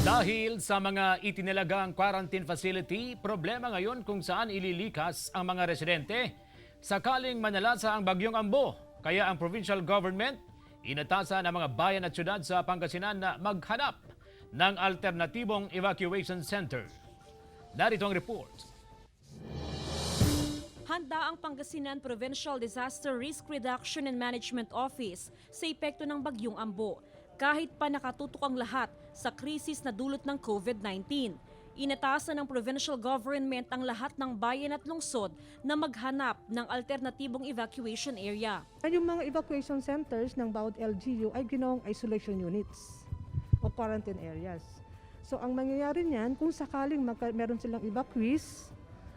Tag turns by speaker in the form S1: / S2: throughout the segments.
S1: Dahil sa mga itinalagang quarantine facility, problema ngayon kung saan ililikas ang mga residente. Sakaling manalasa ang bagyong Ambo, kaya ang provincial government inatasan ang mga bayan at syudad sa Pangasinan na maghanap ng alternatibong evacuation center. Narito ang report.
S2: Handa ang Pangasinan Provincial Disaster Risk Reduction and Management Office sa epekto ng bagyong Ambo. Kahit pa nakatutok ang lahat sa krisis na dulot ng COVID-19, inatasan ng provincial government ang lahat ng bayan at lungsod na maghanap ng alternatibong evacuation area.
S3: Yung mga evacuation centers ng bawat LGU ay ginawang isolation units o quarantine areas. So ang mangyayari niyan, kung sakaling meron silang evacuees,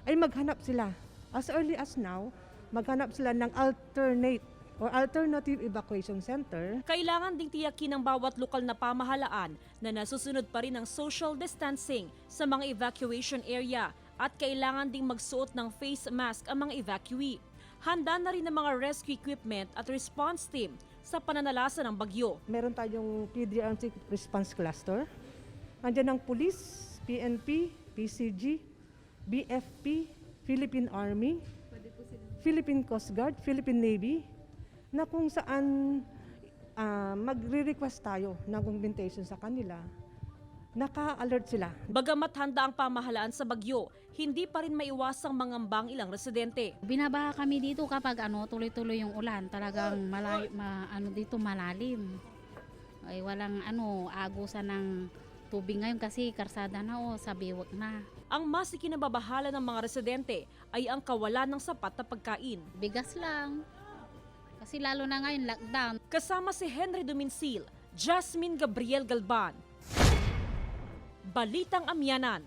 S3: ay maghanap sila. As early as now, maghanap sila ng alternative evacuation center.
S2: Kailangan ding tiyakin ng bawat lokal na pamahalaan na nasusunod pa rin ang social distancing sa mga evacuation area at kailangan ding magsuot ng face mask ang mga evacuee. Handa na rin ang mga rescue equipment at response team sa pananalasa ng bagyo.
S3: Meron tayong PDRC response cluster. Andiyan ang police, PNP, PCG, BFP, Philippine Army, Philippine Coast Guard, Philippine Navy, na kung saan magre-request tayo ng augmentation sa kanila, naka-alert sila.
S2: Bagamat handa ang pamahalaan sa bagyo, hindi pa rin maiwasang mangambang ilang residente.
S4: Binabaha kami dito kapag tuloy-tuloy yung ulan, talagang dito malalim. Ay walang agusan ng tubig ngayon kasi karsada na sabiwak na.
S2: Ang mas ikinababahala ng mga residente ay ang kawalan ng sapat na pagkain.
S4: Bigas lang. Kasi lalo na ngayon lockdown.
S2: Kasama si Henry Duminsil, Jasmine Gabriel Galban. Balitang Amyanan.